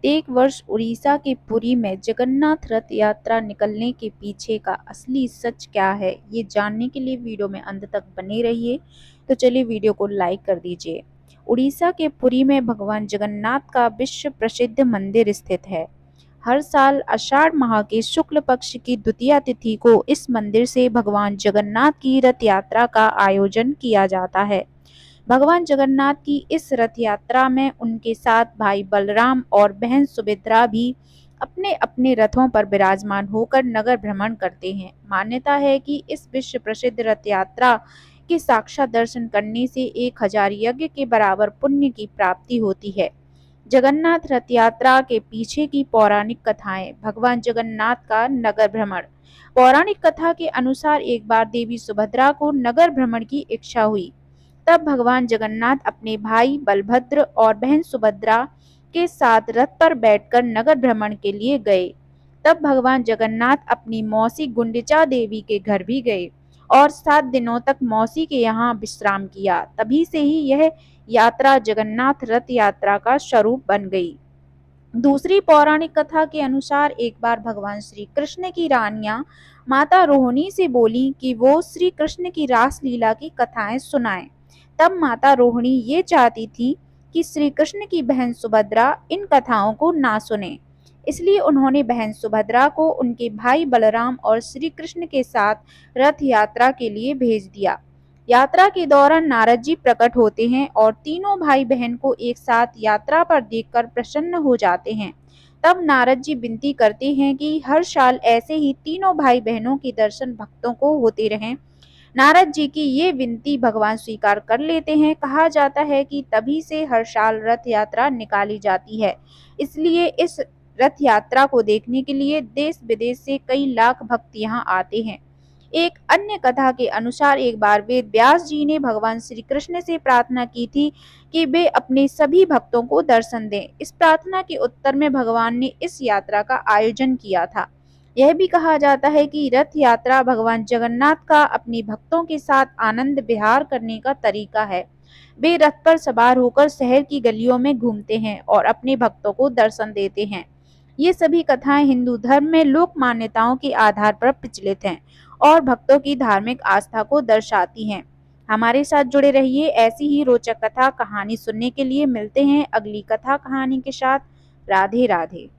प्रत्येक वर्ष उड़ीसा के पुरी में जगन्नाथ रथ यात्रा निकलने के पीछे का असली सच क्या है, ये जानने के लिए वीडियो में अंत तक बने रहिए। तो चलिए वीडियो को लाइक कर दीजिए। उड़ीसा के पुरी में भगवान जगन्नाथ का विश्व प्रसिद्ध मंदिर स्थित है। हर साल आषाढ़ माह के शुक्ल पक्ष की द्वितीया तिथि को इस मंदिर से भगवान जगन्नाथ की रथ यात्रा का आयोजन किया जाता है। भगवान जगन्नाथ की इस रथ यात्रा में उनके साथ भाई बलराम और बहन सुभद्रा भी अपने अपने रथों पर विराजमान होकर नगर भ्रमण करते हैं। मान्यता है कि इस विश्व प्रसिद्ध रथ यात्रा के साक्षात दर्शन करने से 1000 यज्ञ के बराबर पुण्य की प्राप्ति होती है। जगन्नाथ रथ यात्रा के पीछे की पौराणिक कथाएं। भगवान जगन्नाथ का नगर भ्रमण। पौराणिक कथा के अनुसार एक बार देवी सुभद्रा को नगर भ्रमण की इच्छा हुई। तब भगवान जगन्नाथ अपने भाई बलभद्र और बहन सुभद्रा के साथ रथ पर बैठकर नगर भ्रमण के लिए गए। तब भगवान जगन्नाथ अपनी मौसी गुंडिचा देवी के घर भी गए और 7 दिनों तक मौसी के यहाँ विश्राम किया। तभी से ही यह यात्रा जगन्नाथ रथ यात्रा का स्वरूप बन गई। दूसरी पौराणिक कथा के अनुसार एक बार भगवान श्री कृष्ण की रानियां माता रोहिणी से बोली कि वो श्री कृष्ण की रास लीला की कथाएं सुनाएं। तब माता रोहिणी ये चाहती थी कि श्री कृष्ण की बहन सुभद्रा इन कथाओं को ना सुने, इसलिए उन्होंने बहन सुभद्रा को उनके भाई बलराम और श्री कृष्ण के साथ रथ यात्रा के लिए भेज दिया। यात्रा के दौरान नारद जी प्रकट होते हैं और तीनों भाई बहन को एक साथ यात्रा पर देखकर प्रसन्न हो जाते हैं। तब नारद जी विनती करते हैं कि हर साल ऐसे ही तीनों भाई बहनों के दर्शन भक्तों को होते रहें। नारद जी की ये विनती भगवान स्वीकार कर लेते हैं। कहा जाता है कि तभी से हर साल रथ यात्रा निकाली जाती है। इसलिए इस रथ यात्रा को देखने के लिए देश विदेश से कई लाख भक्त यहाँ आते हैं। एक अन्य कथा के अनुसार एक बार वेद व्यास जी ने भगवान श्री कृष्ण से प्रार्थना की थी कि वे अपने सभी भक्तों को दर्शन दें। इस प्रार्थना के उत्तर में भगवान ने इस यात्रा का आयोजन किया था। यह भी कहा जाता है कि रथ यात्रा भगवान जगन्नाथ का अपने भक्तों के साथ आनंद विहार करने का तरीका है। वे रथ पर सवार होकर शहर की गलियों में घूमते हैं और अपने भक्तों को दर्शन देते हैं। ये सभी कथाएं हिंदू धर्म में लोक मान्यताओं के आधार पर प्रचलित हैं और भक्तों की धार्मिक आस्था को दर्शाती हैं। हमारे साथ जुड़े रहिए। ऐसी ही रोचक कथा कहानी सुनने के लिए मिलते हैं अगली कथा कहानी के साथ। राधे राधे।